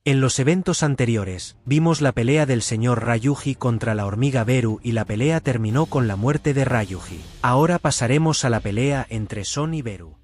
En los eventos anteriores, vimos la pelea del señor Ryuji contra la hormiga Beru y la pelea terminó con la muerte de Ryuji. Ahora pasaremos a la pelea entre Son y Beru.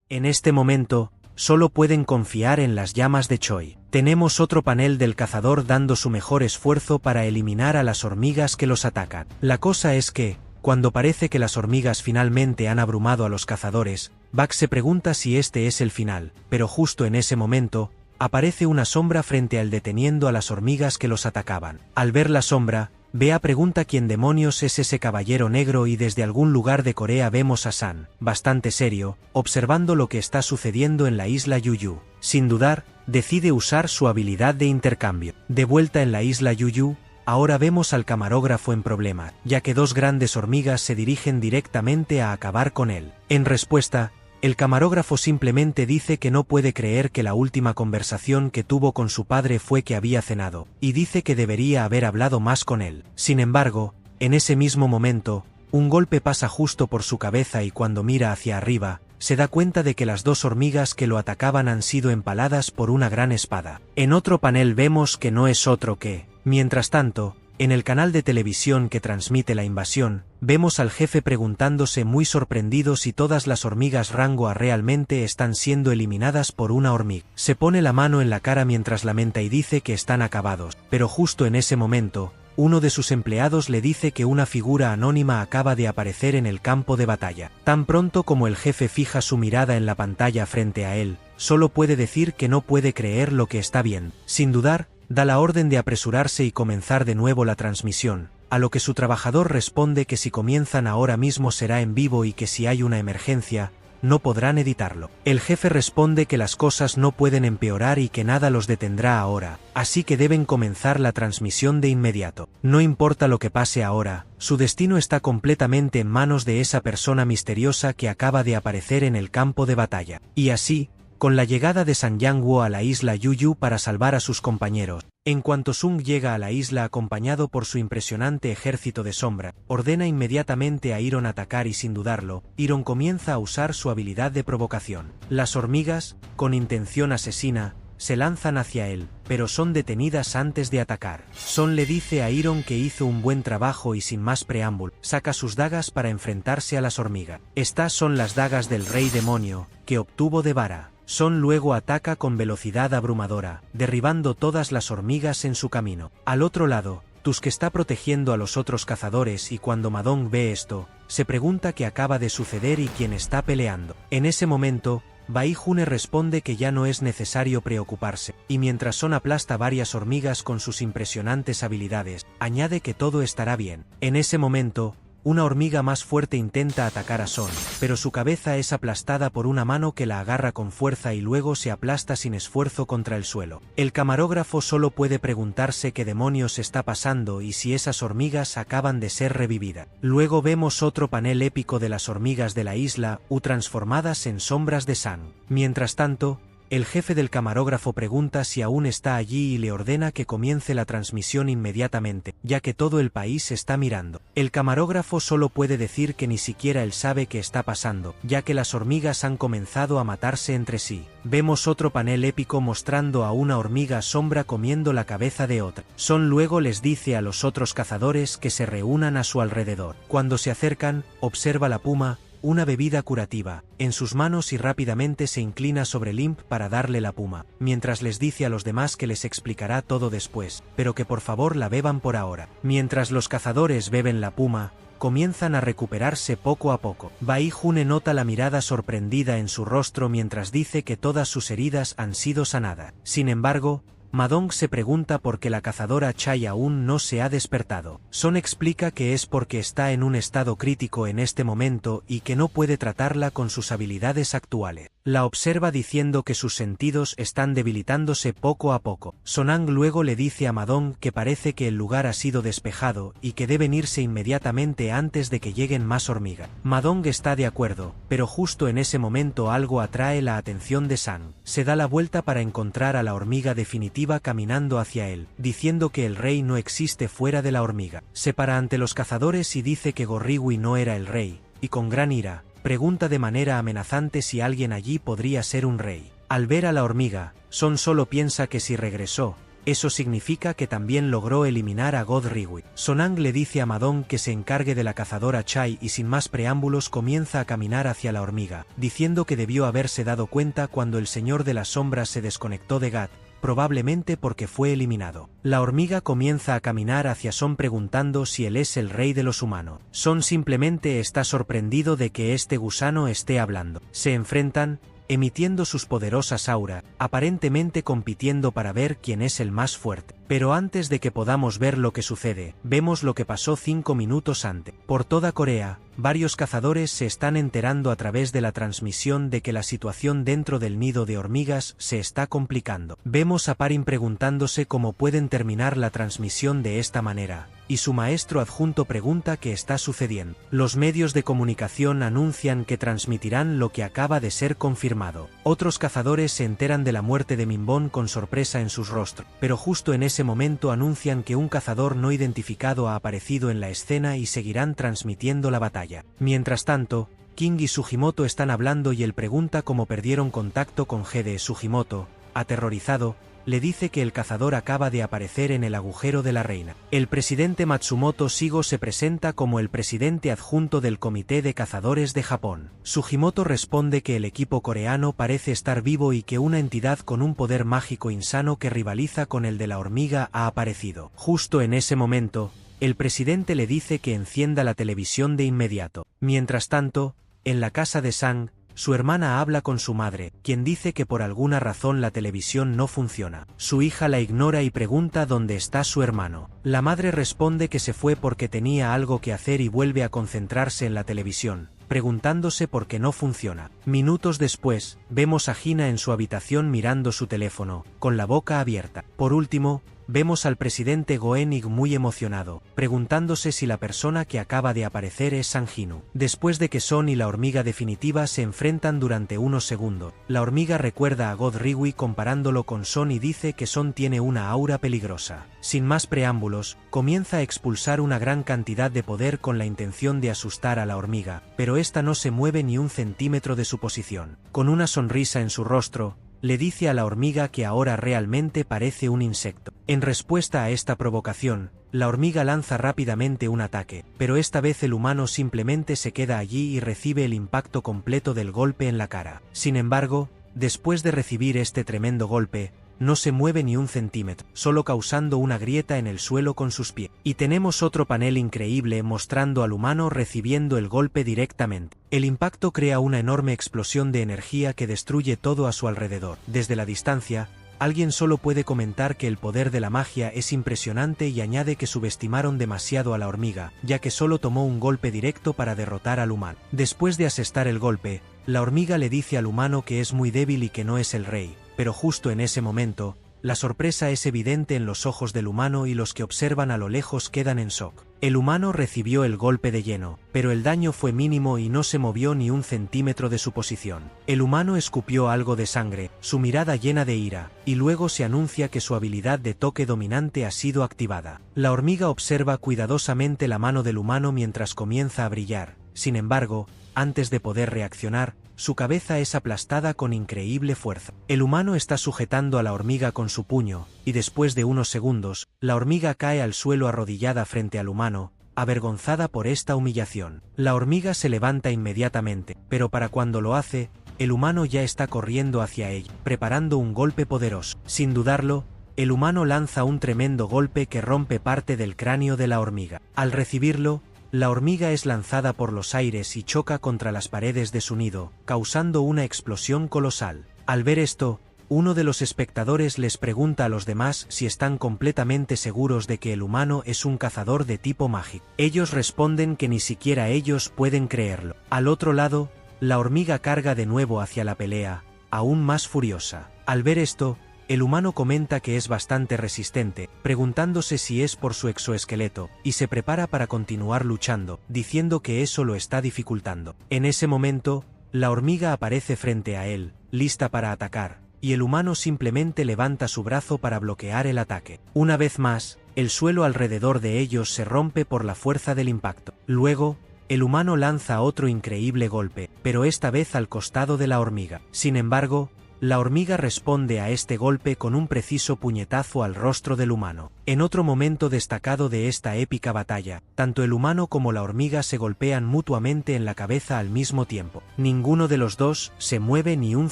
En este momento, solo pueden confiar en las llamas de Choi. Tenemos otro panel del cazador dando su mejor esfuerzo para eliminar a las hormigas que los atacan. La cosa es que, cuando parece que las hormigas finalmente han abrumado a los cazadores, Buck se pregunta si este es el final, pero justo en ese momento, aparece una sombra frente a él deteniendo a las hormigas que los atacaban. Al ver la sombra, Bea pregunta quién demonios es ese caballero negro y desde algún lugar de Corea vemos a San, bastante serio, observando lo que está sucediendo en la isla Yuyu. Sin dudar, decide usar su habilidad de intercambio. De vuelta en la isla Yuyu, ahora vemos al camarógrafo en problemas, ya que dos grandes hormigas se dirigen directamente a acabar con él. En respuesta, el camarógrafo simplemente dice que no puede creer que la última conversación que tuvo con su padre fue que había cenado, y dice que debería haber hablado más con él. Sin embargo, en ese mismo momento, un golpe pasa justo por su cabeza y cuando mira hacia arriba, se da cuenta de que las dos hormigas que lo atacaban han sido empaladas por una gran espada. En otro panel vemos que no es otro que, mientras tanto, en el canal de televisión que transmite la invasión, vemos al jefe preguntándose muy sorprendido si todas las hormigas rango A realmente están siendo eliminadas por una hormiga. Se pone la mano en la cara mientras lamenta y dice que están acabados, pero justo en ese momento, uno de sus empleados le dice que una figura anónima acaba de aparecer en el campo de batalla. Tan pronto como el jefe fija su mirada en la pantalla frente a él, solo puede decir que no puede creer lo que está viendo. Sin dudar, da la orden de apresurarse y comenzar de nuevo la transmisión, a lo que su trabajador responde que si comienzan ahora mismo será en vivo y que si hay una emergencia, no podrán editarlo. El jefe responde que las cosas no pueden empeorar y que nada los detendrá ahora, así que deben comenzar la transmisión de inmediato. No importa lo que pase ahora, su destino está completamente en manos de esa persona misteriosa que acaba de aparecer en el campo de batalla. Y así, con la llegada de San Yang-woo a la isla Yuyu para salvar a sus compañeros, en cuanto Sung llega a la isla acompañado por su impresionante ejército de sombra, ordena inmediatamente a Iron atacar y sin dudarlo, Iron comienza a usar su habilidad de provocación. Las hormigas, con intención asesina, se lanzan hacia él, pero son detenidas antes de atacar. Son le dice a Iron que hizo un buen trabajo y sin más preámbulo, saca sus dagas para enfrentarse a las hormigas. Estas son las dagas del rey demonio, que obtuvo de Vara. Son luego ataca con velocidad abrumadora, derribando todas las hormigas en su camino. Al otro lado, Tusk está protegiendo a los otros cazadores y cuando Madong ve esto, se pregunta qué acaba de suceder y quién está peleando. En ese momento, Bai June responde que ya no es necesario preocuparse, y mientras Son aplasta varias hormigas con sus impresionantes habilidades, añade que todo estará bien. En ese momento, una hormiga más fuerte intenta atacar a Son, pero su cabeza es aplastada por una mano que la agarra con fuerza y luego se aplasta sin esfuerzo contra el suelo. El camarógrafo solo puede preguntarse qué demonios está pasando y si esas hormigas acaban de ser revividas. Luego vemos otro panel épico de las hormigas de la isla, transformadas en sombras de San. Mientras tanto, el jefe del camarógrafo pregunta si aún está allí y le ordena que comience la transmisión inmediatamente, ya que todo el país está mirando. El camarógrafo solo puede decir que ni siquiera él sabe qué está pasando, ya que las hormigas han comenzado a matarse entre sí. Vemos otro panel épico mostrando a una hormiga sombra comiendo la cabeza de otra. Son luego les dice a los otros cazadores que se reúnan a su alrededor. Cuando se acercan, observa la puma, una bebida curativa, en sus manos y rápidamente se inclina sobre Limp para darle la puma, mientras les dice a los demás que les explicará todo después, pero que por favor la beban por ahora. Mientras los cazadores beben la puma, comienzan a recuperarse poco a poco. Bai June nota la mirada sorprendida en su rostro mientras dice que todas sus heridas han sido sanadas. Sin embargo, Madong se pregunta por qué la cazadora Chai aún no se ha despertado. Son explica que es porque está en un estado crítico en este momento y que no puede tratarla con sus habilidades actuales. La observa diciendo que sus sentidos están debilitándose poco a poco. Sonang luego le dice a Madong que parece que el lugar ha sido despejado y que deben irse inmediatamente antes de que lleguen más hormigas. Madong está de acuerdo, pero justo en ese momento algo atrae la atención de Sang. Se da la vuelta para encontrar a la hormiga definitiva caminando hacia él, diciendo que el rey no existe fuera de la hormiga. Se para ante los cazadores y dice que Gorriwi no era el rey, y con gran ira, pregunta de manera amenazante si alguien allí podría ser un rey. Al ver a la hormiga, Son solo piensa que si regresó, eso significa que también logró eliminar a God Riwi. Sonang le dice a Madong que se encargue de la cazadora Chai y sin más preámbulos comienza a caminar hacia la hormiga, diciendo que debió haberse dado cuenta cuando el Señor de las Sombras se desconectó de Gat, probablemente porque fue eliminado. La hormiga comienza a caminar hacia Son preguntando si él es el rey de los humanos. Son simplemente está sorprendido de que este gusano esté hablando. Se enfrentan, emitiendo sus poderosas auras, aparentemente compitiendo para ver quién es el más fuerte. Pero antes de que podamos ver lo que sucede, vemos lo que pasó 5 minutos antes. Por toda Corea, varios cazadores se están enterando a través de la transmisión de que la situación dentro del nido de hormigas se está complicando. Vemos a Parin preguntándose cómo pueden terminar la transmisión de esta manera, y su maestro adjunto pregunta qué está sucediendo. Los medios de comunicación anuncian que transmitirán lo que acaba de ser confirmado. Otros cazadores se enteran de la muerte de Minbon con sorpresa en sus rostros, pero justo en ese momento anuncian que un cazador no identificado ha aparecido en la escena y seguirán transmitiendo la batalla. Mientras tanto, King y Sugimoto están hablando y él pregunta cómo perdieron contacto con Gede. Sugimoto, aterrorizado, le dice que el cazador acaba de aparecer en el agujero de la reina. El presidente Matsumoto Shigo se presenta como el presidente adjunto del Comité de Cazadores de Japón. Sugimoto responde que el equipo coreano parece estar vivo y que una entidad con un poder mágico insano que rivaliza con el de la hormiga ha aparecido. Justo en ese momento, el presidente le dice que encienda la televisión de inmediato. Mientras tanto, en la casa de Sang, su hermana habla con su madre, quien dice que por alguna razón la televisión no funciona. Su hija la ignora y pregunta dónde está su hermano. La madre responde que se fue porque tenía algo que hacer y vuelve a concentrarse en la televisión, preguntándose por qué no funciona. Minutos después, vemos a Hina en su habitación mirando su teléfono, con la boca abierta. Por último, vemos al presidente Goenig muy emocionado, preguntándose si la persona que acaba de aparecer es Sanjinu. Después de que Son y la hormiga definitiva se enfrentan durante unos segundos, la hormiga recuerda a God Riwi comparándolo con Son y dice que Son tiene una aura peligrosa. Sin más preámbulos, comienza a expulsar una gran cantidad de poder con la intención de asustar a la hormiga, pero esta no se mueve ni un centímetro de su posición. Con una sonrisa en su rostro, le dice a la hormiga que ahora realmente parece un insecto. En respuesta a esta provocación, la hormiga lanza rápidamente un ataque, pero esta vez el humano simplemente se queda allí y recibe el impacto completo del golpe en la cara. Sin embargo, después de recibir este tremendo golpe, no se mueve ni un centímetro, solo causando una grieta en el suelo con sus pies. Y tenemos otro panel increíble mostrando al humano recibiendo el golpe directamente. El impacto crea una enorme explosión de energía que destruye todo a su alrededor. Desde la distancia, alguien solo puede comentar que el poder de la magia es impresionante y añade que subestimaron demasiado a la hormiga, ya que solo tomó un golpe directo para derrotar al humano. Después de asestar el golpe, la hormiga le dice al humano que es muy débil y que no es el rey, pero justo en ese momento, la sorpresa es evidente en los ojos del humano y los que observan a lo lejos quedan en shock. El humano recibió el golpe de lleno, pero el daño fue mínimo y no se movió ni un centímetro de su posición. El humano escupió algo de sangre, su mirada llena de ira, y luego se anuncia que su habilidad de toque dominante ha sido activada. La hormiga observa cuidadosamente la mano del humano mientras comienza a brillar. Sin embargo, antes de poder reaccionar, su cabeza es aplastada con increíble fuerza. El humano está sujetando a la hormiga con su puño, y después de unos segundos, la hormiga cae al suelo arrodillada frente al humano, avergonzada por esta humillación. La hormiga se levanta inmediatamente, pero para cuando lo hace, el humano ya está corriendo hacia ella, preparando un golpe poderoso. Sin dudarlo, el humano lanza un tremendo golpe que rompe parte del cráneo de la hormiga. Al recibirlo, la hormiga es lanzada por los aires y choca contra las paredes de su nido, causando una explosión colosal. Al ver esto, uno de los espectadores les pregunta a los demás si están completamente seguros de que el humano es un cazador de tipo mágico. Ellos responden que ni siquiera ellos pueden creerlo. Al otro lado, la hormiga carga de nuevo hacia la pelea, aún más furiosa. Al ver esto, el humano comenta que es bastante resistente, preguntándose si es por su exoesqueleto, y se prepara para continuar luchando, diciendo que eso lo está dificultando. En ese momento, la hormiga aparece frente a él, lista para atacar, y el humano simplemente levanta su brazo para bloquear el ataque. Una vez más, el suelo alrededor de ellos se rompe por la fuerza del impacto. Luego, el humano lanza otro increíble golpe, pero esta vez al costado de la hormiga. Sin embargo, la hormiga responde a este golpe con un preciso puñetazo al rostro del humano. En otro momento destacado de esta épica batalla, tanto el humano como la hormiga se golpean mutuamente en la cabeza al mismo tiempo. Ninguno de los dos se mueve ni un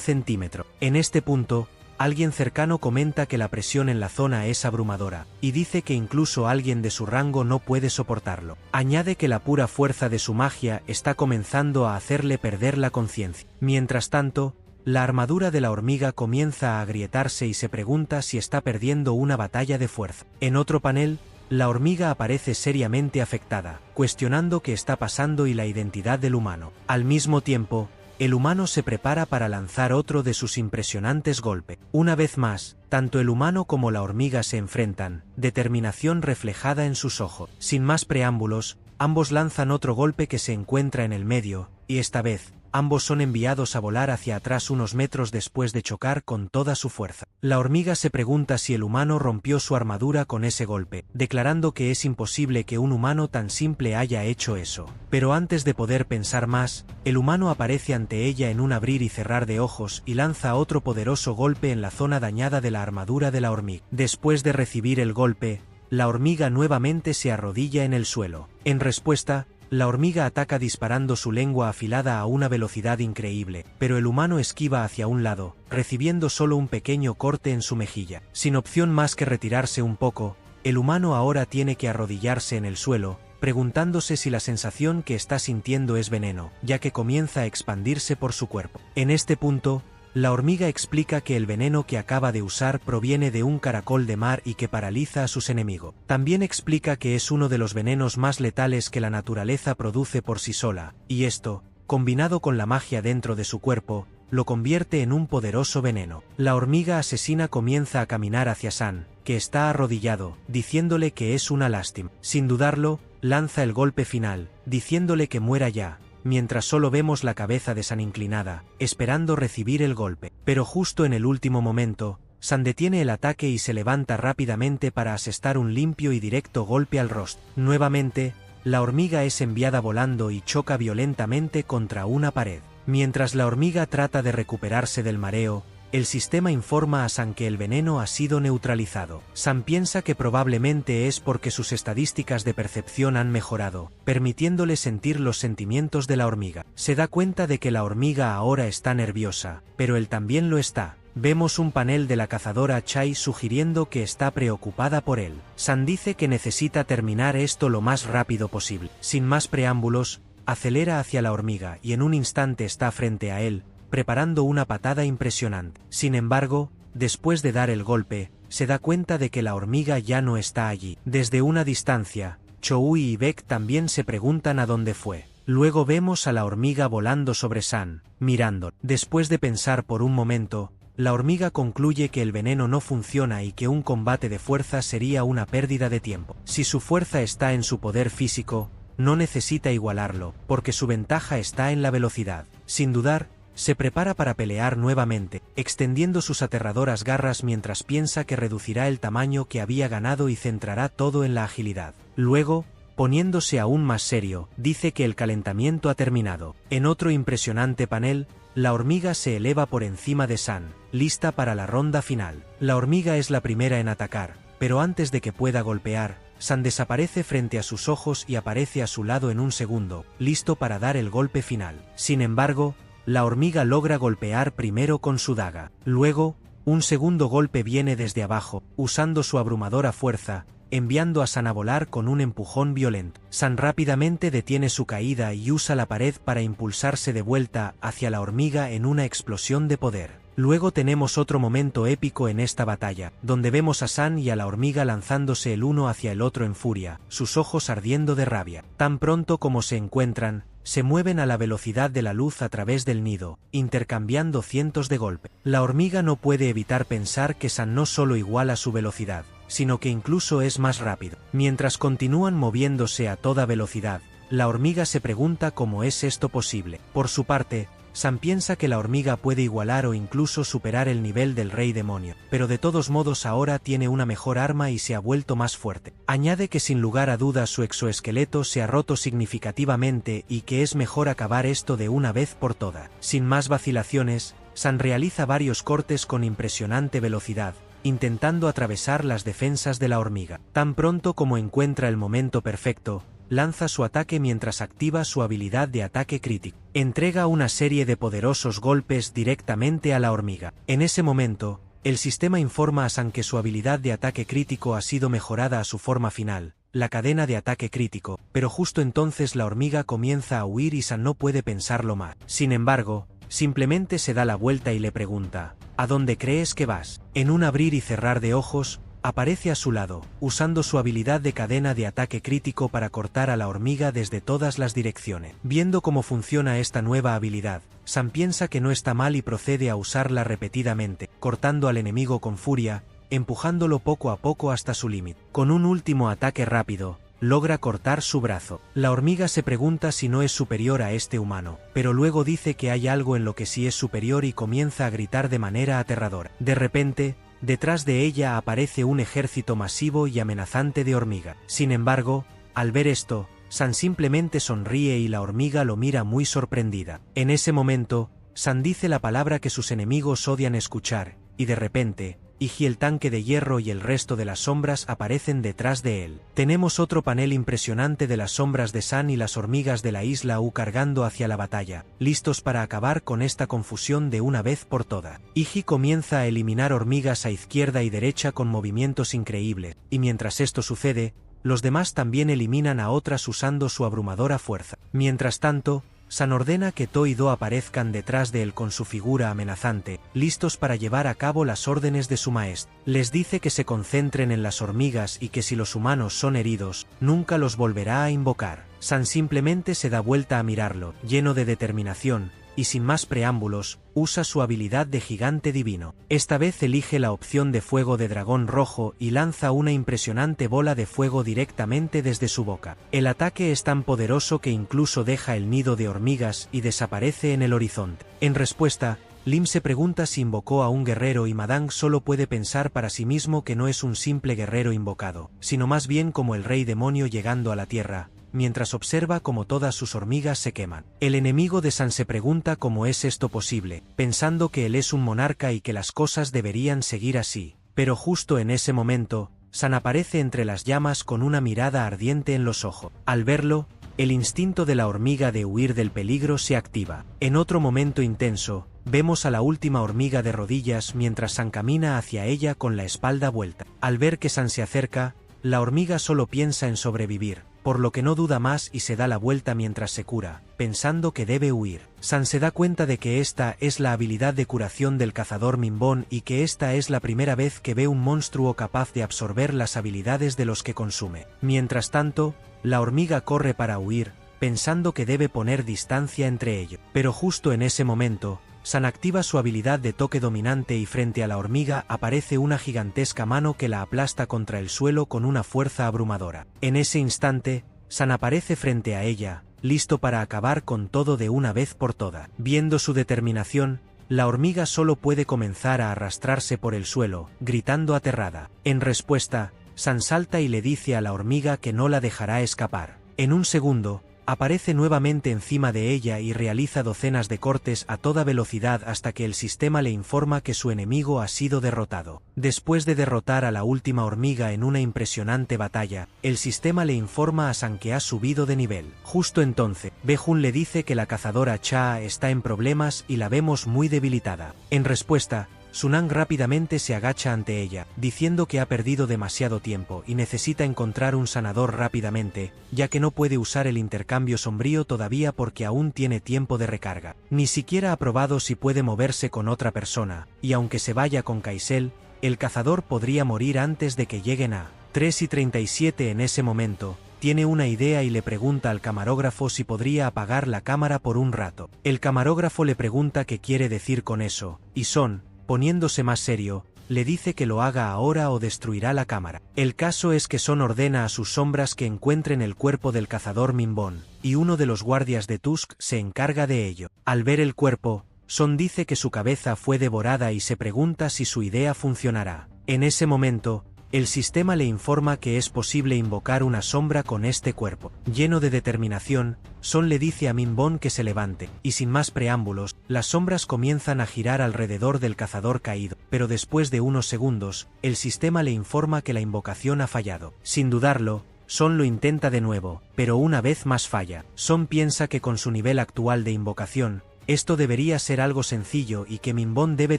centímetro. En este punto, alguien cercano comenta que la presión en la zona es abrumadora, y dice que incluso alguien de su rango no puede soportarlo. Añade que la pura fuerza de su magia está comenzando a hacerle perder la conciencia. Mientras tanto, la armadura de la hormiga comienza a agrietarse y se pregunta si está perdiendo una batalla de fuerza. En otro panel, la hormiga aparece seriamente afectada, cuestionando qué está pasando y la identidad del humano. Al mismo tiempo, el humano se prepara para lanzar otro de sus impresionantes golpes. Una vez más, tanto el humano como la hormiga se enfrentan, determinación reflejada en sus ojos. Sin más preámbulos, ambos lanzan otro golpe que se encuentra en el medio, y esta vez, ambos son enviados a volar hacia atrás unos metros después de chocar con toda su fuerza. La hormiga se pregunta si el humano rompió su armadura con ese golpe, declarando que es imposible que un humano tan simple haya hecho eso. Pero antes de poder pensar más, el humano aparece ante ella en un abrir y cerrar de ojos y lanza otro poderoso golpe en la zona dañada de la armadura de la hormiga. Después de recibir el golpe, la hormiga nuevamente se arrodilla en el suelo. En respuesta, la hormiga ataca disparando su lengua afilada a una velocidad increíble, pero el humano esquiva hacia un lado, recibiendo solo un pequeño corte en su mejilla. Sin opción más que retirarse un poco, el humano ahora tiene que arrodillarse en el suelo, preguntándose si la sensación que está sintiendo es veneno, ya que comienza a expandirse por su cuerpo. En este punto, la hormiga explica que el veneno que acaba de usar proviene de un caracol de mar y que paraliza a sus enemigos. También explica que es uno de los venenos más letales que la naturaleza produce por sí sola, y esto, combinado con la magia dentro de su cuerpo, lo convierte en un poderoso veneno. La hormiga asesina comienza a caminar hacia San, que está arrodillado, diciéndole que es una lástima. Sin dudarlo, lanza el golpe final, diciéndole que muera ya, mientras solo vemos la cabeza de San inclinada, esperando recibir el golpe. Pero justo en el último momento, San detiene el ataque y se levanta rápidamente para asestar un limpio y directo golpe al rostro. Nuevamente, la hormiga es enviada volando y choca violentamente contra una pared. Mientras la hormiga trata de recuperarse del mareo, el sistema informa a San que el veneno ha sido neutralizado. San piensa que probablemente es porque sus estadísticas de percepción han mejorado, permitiéndole sentir los sentimientos de la hormiga. Se da cuenta de que la hormiga ahora está nerviosa, pero él también lo está. Vemos un panel de la cazadora Chai sugiriendo que está preocupada por él. San dice que necesita terminar esto lo más rápido posible. Sin más preámbulos, acelera hacia la hormiga y en un instante está frente a él, preparando una patada impresionante. Sin embargo, después de dar el golpe, se da cuenta de que la hormiga ya no está allí. Desde una distancia, Choui y Beck también se preguntan a dónde fue. Luego vemos a la hormiga volando sobre San, mirando. Después de pensar por un momento, la hormiga concluye que el veneno no funciona y que un combate de fuerza sería una pérdida de tiempo. Si su fuerza está en su poder físico, no necesita igualarlo, porque su ventaja está en la velocidad. Sin dudar, se prepara para pelear nuevamente, extendiendo sus aterradoras garras mientras piensa que reducirá el tamaño que había ganado y centrará todo en la agilidad. Luego, poniéndose aún más serio, dice que el calentamiento ha terminado. En otro impresionante panel, la hormiga se eleva por encima de San, lista para la ronda final. La hormiga es la primera en atacar, pero antes de que pueda golpear, San desaparece frente a sus ojos y aparece a su lado en un segundo, listo para dar el golpe final. Sin embargo, la hormiga logra golpear primero con su daga. Luego, un segundo golpe viene desde abajo, usando su abrumadora fuerza, enviando a San a volar con un empujón violento. San rápidamente detiene su caída y usa la pared para impulsarse de vuelta hacia la hormiga en una explosión de poder. Luego tenemos otro momento épico en esta batalla, donde vemos a San y a la hormiga lanzándose el uno hacia el otro en furia, sus ojos ardiendo de rabia. Tan pronto como se encuentran, se mueven a la velocidad de la luz a través del nido, intercambiando cientos de golpes. La hormiga no puede evitar pensar que San no solo iguala su velocidad, sino que incluso es más rápido. Mientras continúan moviéndose a toda velocidad, la hormiga se pregunta cómo es esto posible. Por su parte, San piensa que la hormiga puede igualar o incluso superar el nivel del rey demonio, pero de todos modos ahora tiene una mejor arma y se ha vuelto más fuerte. Añade que sin lugar a dudas su exoesqueleto se ha roto significativamente y que es mejor acabar esto de una vez por todas. Sin más vacilaciones, San realiza varios cortes con impresionante velocidad, intentando atravesar las defensas de la hormiga. Tan pronto como encuentra el momento perfecto, lanza su ataque mientras activa su habilidad de ataque crítico. Entrega una serie de poderosos golpes directamente a la hormiga. En ese momento, el sistema informa a San que su habilidad de ataque crítico ha sido mejorada a su forma final, la cadena de ataque crítico, pero justo entonces la hormiga comienza a huir y San no puede pensarlo más. Sin embargo, simplemente se da la vuelta y le pregunta, ¿a dónde crees que vas? En un abrir y cerrar de ojos, aparece a su lado, usando su habilidad de cadena de ataque crítico para cortar a la hormiga desde todas las direcciones. Viendo cómo funciona esta nueva habilidad, San piensa que no está mal y procede a usarla repetidamente, cortando al enemigo con furia, empujándolo poco a poco hasta su límite. Con un último ataque rápido, logra cortar su brazo. La hormiga se pregunta si no es superior a este humano, pero luego dice que hay algo en lo que sí es superior y comienza a gritar de manera aterradora. De repente, detrás de ella aparece un ejército masivo y amenazante de hormiga. Sin embargo, al ver esto, San simplemente sonríe y la hormiga lo mira muy sorprendida. En ese momento, San dice la palabra que sus enemigos odian escuchar, y de repente, Iji el tanque de hierro y el resto de las sombras aparecen detrás de él. Tenemos otro panel impresionante de las sombras de San y las hormigas de la isla U cargando hacia la batalla, listos para acabar con esta confusión de una vez por todas. Iji comienza a eliminar hormigas a izquierda y derecha con movimientos increíbles, y mientras esto sucede, los demás también eliminan a otras usando su abrumadora fuerza. Mientras tanto, San ordena que To y Do aparezcan detrás de él con su figura amenazante, listos para llevar a cabo las órdenes de su maestro. Les dice que se concentren en las hormigas y que si los humanos son heridos, nunca los volverá a invocar. San simplemente se da vuelta a mirarlo, lleno de determinación, y sin más preámbulos, usa su habilidad de gigante divino. Esta vez elige la opción de fuego de dragón rojo y lanza una impresionante bola de fuego directamente desde su boca. El ataque es tan poderoso que incluso deja el nido de hormigas y desaparece en el horizonte. En respuesta, Lim se pregunta si invocó a un guerrero y Madang solo puede pensar para sí mismo que no es un simple guerrero invocado, sino más bien como el rey demonio llegando a la tierra, mientras observa cómo todas sus hormigas se queman. El enemigo de San se pregunta cómo es esto posible, pensando que él es un monarca y que las cosas deberían seguir así. Pero justo en ese momento, San aparece entre las llamas con una mirada ardiente en los ojos. Al verlo, el instinto de la hormiga de huir del peligro se activa. En otro momento intenso, vemos a la última hormiga de rodillas mientras San camina hacia ella con la espalda vuelta. Al ver que San se acerca, la hormiga solo piensa en sobrevivir, por lo que no duda más y se da la vuelta mientras se cura, pensando que debe huir. San se da cuenta de que esta es la habilidad de curación del cazador Minbón y que esta es la primera vez que ve un monstruo capaz de absorber las habilidades de los que consume. Mientras tanto, la hormiga corre para huir, pensando que debe poner distancia entre ellos. Pero justo en ese momento, San activa su habilidad de toque dominante y frente a la hormiga aparece una gigantesca mano que la aplasta contra el suelo con una fuerza abrumadora. En ese instante, San aparece frente a ella, listo para acabar con todo de una vez por todas. Viendo su determinación, la hormiga solo puede comenzar a arrastrarse por el suelo, gritando aterrada. En respuesta, San salta y le dice a la hormiga que no la dejará escapar. En un segundo, aparece nuevamente encima de ella y realiza docenas de cortes a toda velocidad hasta que el sistema le informa que su enemigo ha sido derrotado. Después de derrotar a la última hormiga en una impresionante batalla, el sistema le informa a San que ha subido de nivel. Justo entonces, Behun le dice que la cazadora Cha está en problemas y la vemos muy debilitada. En respuesta, Sunang rápidamente se agacha ante ella, diciendo que ha perdido demasiado tiempo y necesita encontrar un sanador rápidamente, ya que no puede usar el intercambio sombrío todavía porque aún tiene tiempo de recarga. Ni siquiera ha probado si puede moverse con otra persona, y aunque se vaya con Kaisel, el cazador podría morir antes de que lleguen a 3:37 en ese momento. Tiene una idea y le pregunta al camarógrafo si podría apagar la cámara por un rato. El camarógrafo le pregunta qué quiere decir con eso, y Son, poniéndose más serio, le dice que lo haga ahora o destruirá la cámara. El caso es que Son ordena a sus sombras que encuentren el cuerpo del cazador Minbón, y uno de los guardias de Tusk se encarga de ello. Al ver el cuerpo, Son dice que su cabeza fue devorada y se pregunta si su idea funcionará. En ese momento, El sistema le informa que es posible invocar una sombra con este cuerpo. Lleno de determinación, Son le dice a Min Bon que se levante, y sin más preámbulos, las sombras comienzan a girar alrededor del cazador caído, pero después de unos segundos, el sistema le informa que la invocación ha fallado. Sin dudarlo, Son lo intenta de nuevo, pero una vez más falla. Son piensa que con su nivel actual de invocación, esto debería ser algo sencillo y que Min Bon debe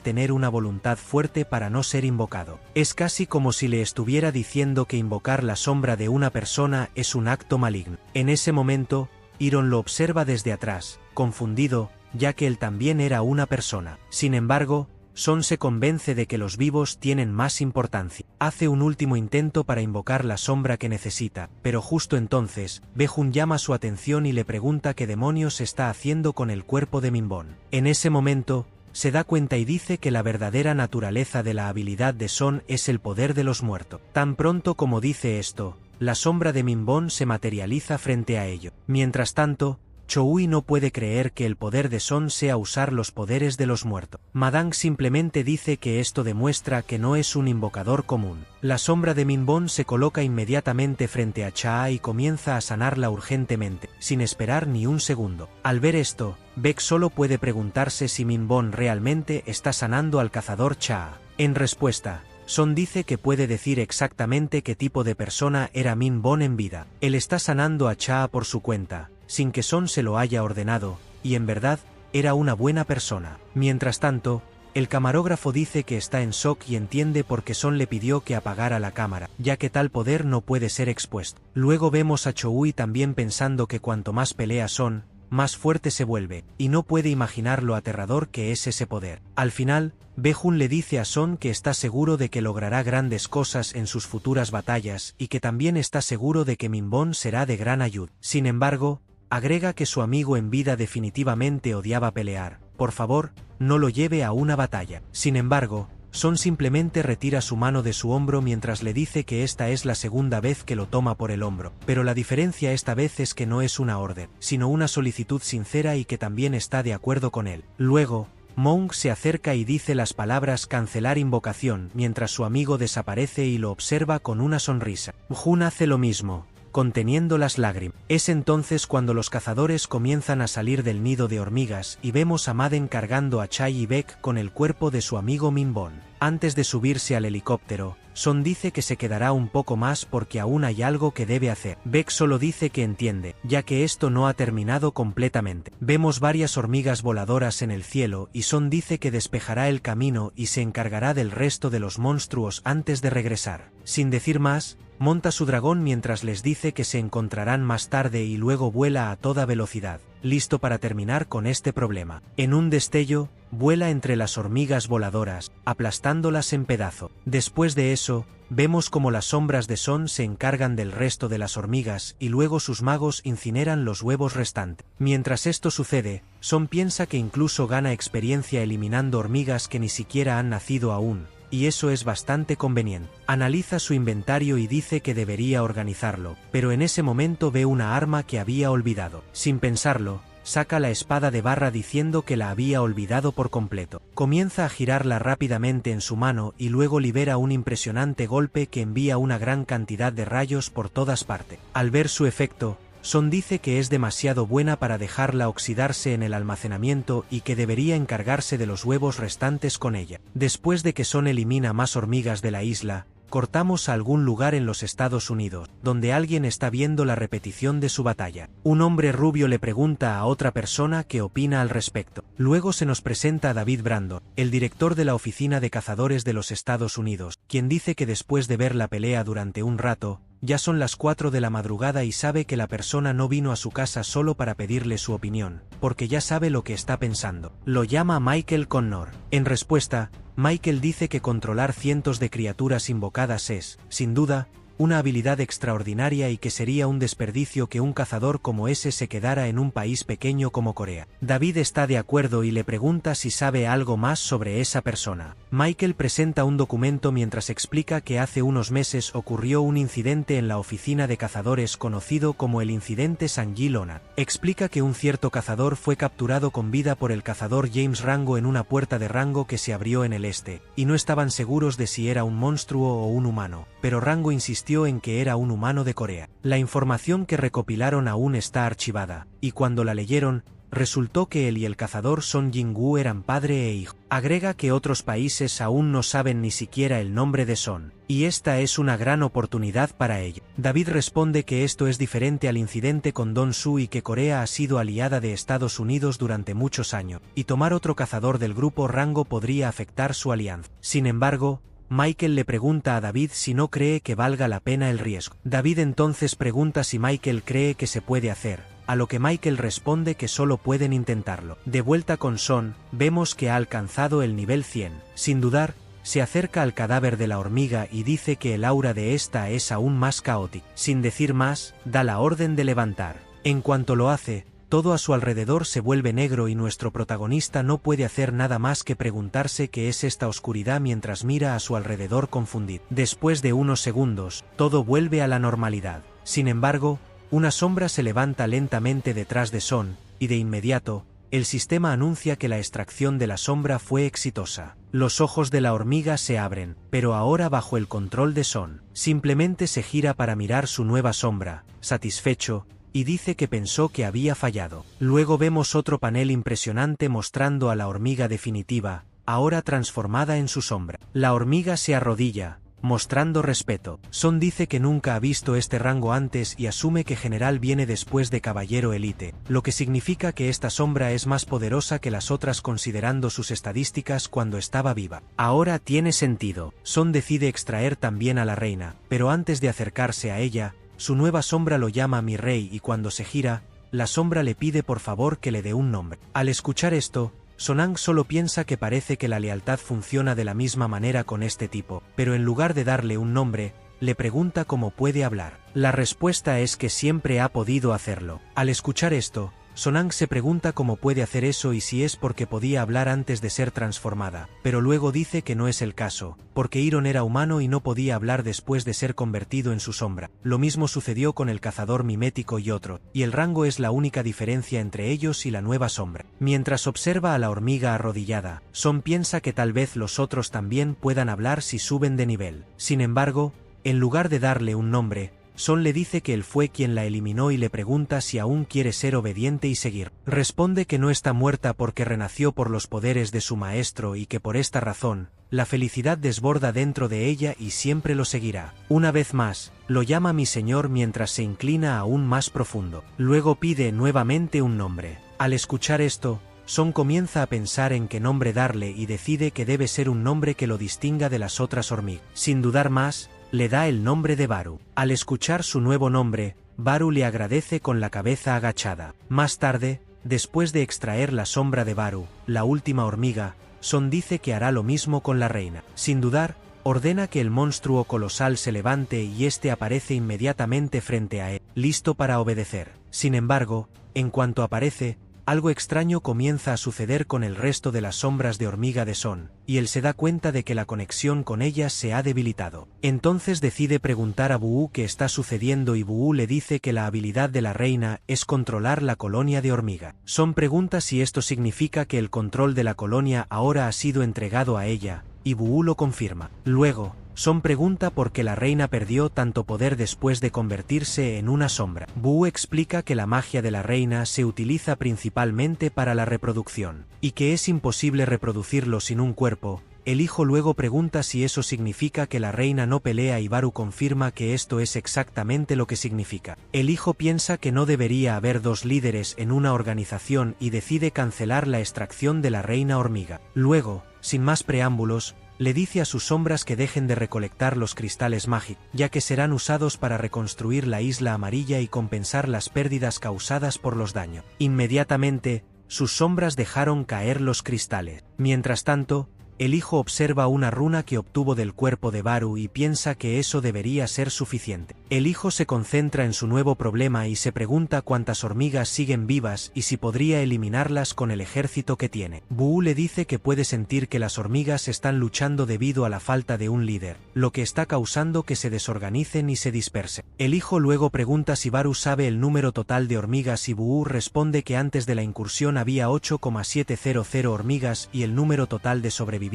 tener una voluntad fuerte para no ser invocado. Es casi como si le estuviera diciendo que invocar la sombra de una persona es un acto maligno. En ese momento, Iron lo observa desde atrás, confundido, ya que él también era una persona. Sin embargo, Son se convence de que los vivos tienen más importancia. Hace un último intento para invocar la sombra que necesita, pero justo entonces, Bae-jun llama su atención y le pregunta qué demonios está haciendo con el cuerpo de Min Bon. En ese momento, se da cuenta y dice que la verdadera naturaleza de la habilidad de Son es el poder de los muertos. Tan pronto como dice esto, la sombra de Min Bon se materializa frente a ello. Mientras tanto, Choui no puede creer que el poder de Son sea usar los poderes de los muertos. Madang simplemente dice que esto demuestra que no es un invocador común. La sombra de Min Bon se coloca inmediatamente frente a Cha y comienza a sanarla urgentemente, sin esperar ni un segundo. Al ver esto, Baek solo puede preguntarse si Min Bon realmente está sanando al cazador Cha. En respuesta, Son dice que puede decir exactamente qué tipo de persona era Min Bon en vida. Él está sanando a Cha por su cuenta, sin que Son se lo haya ordenado, y en verdad, era una buena persona. Mientras tanto, el camarógrafo dice que está en shock y entiende por qué Son le pidió que apagara la cámara, ya que tal poder no puede ser expuesto. Luego vemos a Choui también pensando que cuanto más pelea Son, más fuerte se vuelve, y no puede imaginar lo aterrador que es ese poder. Al final, Bae-jun le dice a Son que está seguro de que logrará grandes cosas en sus futuras batallas y que también está seguro de que Min Bon será de gran ayuda. Sin embargo, agrega que su amigo en vida definitivamente odiaba pelear. Por favor, no lo lleve a una batalla. Sin embargo, Son simplemente retira su mano de su hombro mientras le dice que esta es la segunda vez que lo toma por el hombro, pero la diferencia esta vez es que no es una orden, sino una solicitud sincera y que también está de acuerdo con él. Luego, Monk se acerca y dice las palabras cancelar invocación mientras su amigo desaparece y lo observa con una sonrisa. Jun hace lo mismo, conteniendo las lágrimas. Es entonces cuando los cazadores comienzan a salir del nido de hormigas y vemos a Madden cargando a Chai y Baek con el cuerpo de su amigo Min Bon. Antes de subirse al helicóptero, Son dice que se quedará un poco más porque aún hay algo que debe hacer. Baek solo dice que entiende, ya que esto no ha terminado completamente. Vemos varias hormigas voladoras en el cielo y Son dice que despejará el camino y se encargará del resto de los monstruos antes de regresar. Sin decir más, monta su dragón mientras les dice que se encontrarán más tarde y luego vuela a toda velocidad, listo para terminar con este problema. En un destello, vuela entre las hormigas voladoras, aplastándolas en pedazos. Después de eso, vemos como las sombras de Son se encargan del resto de las hormigas y luego sus magos incineran los huevos restantes. Mientras esto sucede, Son piensa que incluso gana experiencia eliminando hormigas que ni siquiera han nacido aún, y eso es bastante conveniente. Analiza su inventario y dice que debería organizarlo, pero en ese momento ve una arma que había olvidado. Sin pensarlo, saca la espada de barra diciendo que la había olvidado por completo. Comienza a girarla rápidamente en su mano y luego libera un impresionante golpe que envía una gran cantidad de rayos por todas partes. Al ver su efecto, Son dice que es demasiado buena para dejarla oxidarse en el almacenamiento y que debería encargarse de los huevos restantes con ella. Después de que Son elimina más hormigas de la isla, cortamos a algún lugar en los Estados Unidos, donde alguien está viendo la repetición de su batalla. Un hombre rubio le pregunta a otra persona qué opina al respecto. Luego se nos presenta a David Brandon, el director de la Oficina de Cazadores de los Estados Unidos, quien dice que después de ver la pelea durante un rato, ya son las 4 de la madrugada y sabe que la persona no vino a su casa solo para pedirle su opinión, porque ya sabe lo que está pensando. Lo llama Michael Connor. En respuesta, Michael dice que controlar cientos de criaturas invocadas es, sin duda, una habilidad extraordinaria y que sería un desperdicio que un cazador como ese se quedara en un país pequeño como Corea. David está de acuerdo y le pregunta si sabe algo más sobre esa persona. Michael presenta un documento mientras explica que hace unos meses ocurrió un incidente en la oficina de cazadores conocido como el incidente Sangilona. Explica que un cierto cazador fue capturado con vida por el cazador James Rango en una puerta de Rango que se abrió en el este, y no estaban seguros de si era un monstruo o un humano, pero Rango insistió en que era un humano de Corea. La información que recopilaron aún está archivada, y cuando la leyeron, resultó que él y el cazador Son Jin-woo eran padre e hijo. Agrega que otros países aún no saben ni siquiera el nombre de Son, y esta es una gran oportunidad para ello. David responde que esto es diferente al incidente con Don-su y que Corea ha sido aliada de Estados Unidos durante muchos años, y tomar otro cazador del grupo Rango podría afectar su alianza. Sin embargo, Michael le pregunta a David si no cree que valga la pena el riesgo. David entonces pregunta si Michael cree que se puede hacer, a lo que Michael responde que solo pueden intentarlo. De vuelta con Son, vemos que ha alcanzado el nivel 100. Sin dudar, se acerca al cadáver de la hormiga y dice que el aura de esta es aún más caótica. Sin decir más, da la orden de levantar. En cuanto lo hace, todo a su alrededor se vuelve negro y nuestro protagonista no puede hacer nada más que preguntarse qué es esta oscuridad mientras mira a su alrededor confundido. Después de unos segundos, todo vuelve a la normalidad. Sin embargo, una sombra se levanta lentamente detrás de Son, y de inmediato, el sistema anuncia que la extracción de la sombra fue exitosa. Los ojos de la hormiga se abren, pero ahora bajo el control de Son. Simplemente se gira para mirar su nueva sombra, satisfecho, y dice que pensó que había fallado. Luego vemos otro panel impresionante mostrando a la hormiga definitiva, ahora transformada en su sombra. La hormiga se arrodilla, mostrando respeto. Son dice que nunca ha visto este rango antes y asume que general viene después de caballero elite, lo que significa que esta sombra es más poderosa que las otras considerando sus estadísticas cuando estaba viva. Ahora tiene sentido. Son decide extraer también a la reina, pero antes de acercarse a ella, su nueva sombra lo llama mi rey y cuando se gira, la sombra le pide por favor que le dé un nombre. Al escuchar esto, Sonang solo piensa que parece que la lealtad funciona de la misma manera con este tipo, pero en lugar de darle un nombre, le pregunta cómo puede hablar. La respuesta es que siempre ha podido hacerlo. Al escuchar esto, Sonang se pregunta cómo puede hacer eso y si es porque podía hablar antes de ser transformada, pero luego dice que no es el caso, porque Iron era humano y no podía hablar después de ser convertido en su sombra. Lo mismo sucedió con el cazador mimético y otro, y el rango es la única diferencia entre ellos y la nueva sombra. Mientras observa a la hormiga arrodillada, Son piensa que tal vez los otros también puedan hablar si suben de nivel. Sin embargo, en lugar de darle un nombre, Son le dice que él fue quien la eliminó y le pregunta si aún quiere ser obediente y seguir. Responde que no está muerta porque renació por los poderes de su maestro y que por esta razón, la felicidad desborda dentro de ella y siempre lo seguirá. Una vez más, lo llama mi señor mientras se inclina aún más profundo. Luego pide nuevamente un nombre. Al escuchar esto, Son comienza a pensar en qué nombre darle y decide que debe ser un nombre que lo distinga de las otras hormigas. Sin dudar más, le da el nombre de Baru. Al escuchar su nuevo nombre, Baru le agradece con la cabeza agachada. Más tarde, después de extraer la sombra de Baru, la última hormiga, Son dice que hará lo mismo con la reina. Sin dudar, ordena que el monstruo colosal se levante y este aparece inmediatamente frente a él, listo para obedecer. Sin embargo, en cuanto aparece, algo extraño comienza a suceder con el resto de las sombras de hormiga de Son, y él se da cuenta de que la conexión con ellas se ha debilitado. Entonces decide preguntar a Buu qué está sucediendo y Buu le dice que la habilidad de la reina es controlar la colonia de hormiga. Son pregunta si esto significa que el control de la colonia ahora ha sido entregado a ella, y Buu lo confirma. Luego, Son pregunta por qué la reina perdió tanto poder después de convertirse en una sombra. Buu explica que la magia de la reina se utiliza principalmente para la reproducción, y que es imposible reproducirlo sin un cuerpo. El hijo luego pregunta si eso significa que la reina no pelea y Baru confirma que esto es exactamente lo que significa. El hijo piensa que no debería haber dos líderes en una organización y decide cancelar la extracción de la reina hormiga. Luego, sin más preámbulos, le dice a sus sombras que dejen de recolectar los cristales mágicos, ya que serán usados para reconstruir la isla amarilla y compensar las pérdidas causadas por los daños. Inmediatamente, sus sombras dejaron caer los cristales. Mientras tanto, El hijo observa una runa que obtuvo del cuerpo de Baru y piensa que eso debería ser suficiente. El hijo se concentra en su nuevo problema y se pregunta cuántas hormigas siguen vivas y si podría eliminarlas con el ejército que tiene. Buu le dice que puede sentir que las hormigas están luchando debido a la falta de un líder, lo que está causando que se desorganicen y se dispersen. El hijo luego pregunta si Baru sabe el número total de hormigas y Buu responde que antes de la incursión había 8,700 hormigas y el número total de sobrevivientes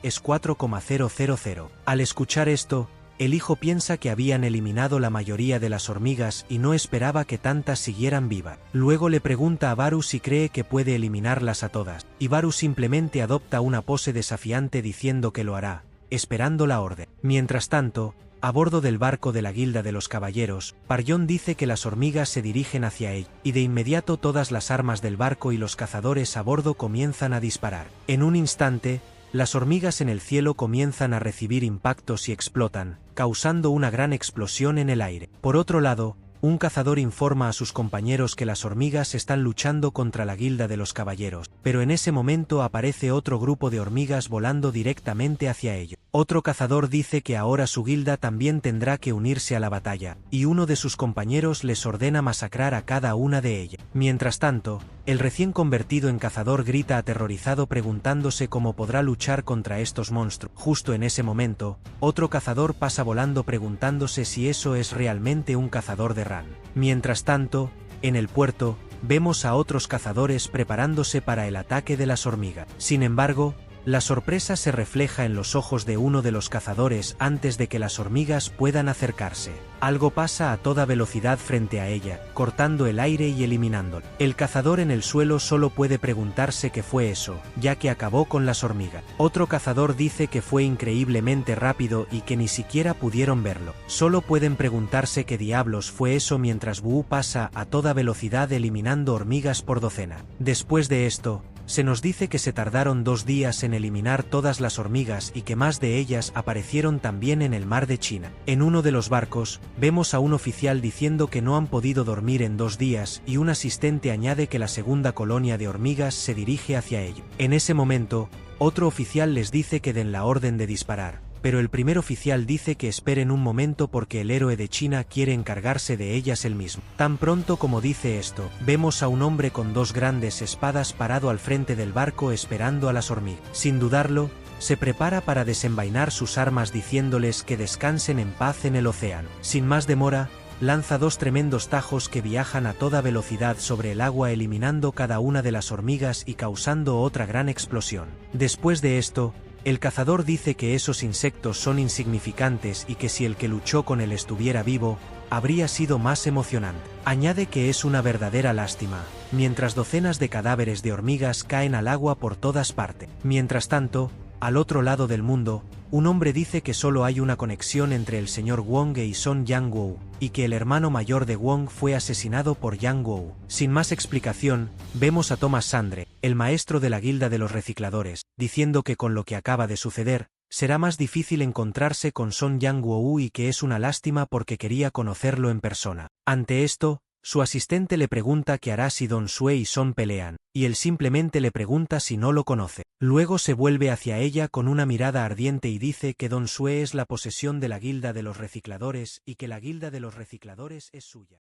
es 4,000. Al escuchar esto, el hijo piensa que habían eliminado la mayoría de las hormigas y no esperaba que tantas siguieran vivas. Luego le pregunta a Baru si cree que puede eliminarlas a todas, y Baru simplemente adopta una pose desafiante diciendo que lo hará, esperando la orden. Mientras tanto, a bordo del barco de la Guilda de los Caballeros, Parjon dice que las hormigas se dirigen hacia él, y de inmediato todas las armas del barco y los cazadores a bordo comienzan a disparar. En un instante, las hormigas en el cielo comienzan a recibir impactos y explotan, causando una gran explosión en el aire. Por otro lado, un cazador informa a sus compañeros que las hormigas están luchando contra la Guilda de los Caballeros, pero en ese momento aparece otro grupo de hormigas volando directamente hacia ellos. Otro cazador dice que ahora su guilda también tendrá que unirse a la batalla, y uno de sus compañeros les ordena masacrar a cada una de ellas. Mientras tanto, el recién convertido en cazador grita aterrorizado preguntándose cómo podrá luchar contra estos monstruos. Justo en ese momento, otro cazador pasa volando preguntándose si eso es realmente un cazador de Ran. Mientras tanto, en el puerto, vemos a otros cazadores preparándose para el ataque de las hormigas. Sin embargo, la sorpresa se refleja en los ojos de uno de los cazadores antes de que las hormigas puedan acercarse. Algo pasa a toda velocidad frente a ella, cortando el aire y eliminándolo. El cazador en el suelo solo puede preguntarse qué fue eso, ya que acabó con las hormigas. Otro cazador dice que fue increíblemente rápido y que ni siquiera pudieron verlo. Solo pueden preguntarse qué diablos fue eso mientras Buu pasa a toda velocidad eliminando hormigas por docena. Después de esto, se nos dice que se tardaron 2 días en eliminar todas las hormigas y que más de ellas aparecieron también en el mar de China. En uno de los barcos, vemos a un oficial diciendo que no han podido dormir en 2 días y un asistente añade que la segunda colonia de hormigas se dirige hacia ellos. En ese momento, otro oficial les dice que den la orden de disparar, pero el primer oficial dice que esperen un momento porque el héroe de China quiere encargarse de ellas él mismo. Tan pronto como dice esto, vemos a un hombre con 2 grandes espadas parado al frente del barco esperando a las hormigas. Sin dudarlo, se prepara para desenvainar sus armas diciéndoles que descansen en paz en el océano. Sin más demora, lanza 2 tremendos tajos que viajan a toda velocidad sobre el agua eliminando cada una de las hormigas y causando otra gran explosión. Después de esto, el cazador dice que esos insectos son insignificantes y que si el que luchó con él estuviera vivo, habría sido más emocionante. Añade que es una verdadera lástima, mientras docenas de cadáveres de hormigas caen al agua por todas partes. Mientras tanto, al otro lado del mundo, un hombre dice que solo hay una conexión entre el señor Wong y Son Yang-woo, y que el hermano mayor de Wong fue asesinado por Yang-woo. Sin más explicación, vemos a Thomas Sandre, el maestro de la Guilda de los Recicladores, diciendo que con lo que acaba de suceder, será más difícil encontrarse con Son Yang-woo y que es una lástima porque quería conocerlo en persona. Ante esto, su asistente le pregunta qué hará si Don Sue y Son pelean, y él simplemente le pregunta si no lo conoce. Luego se vuelve hacia ella con una mirada ardiente y dice que Don Sue es la posesión de la Guilda de los Recicladores y que la Guilda de los Recicladores es suya.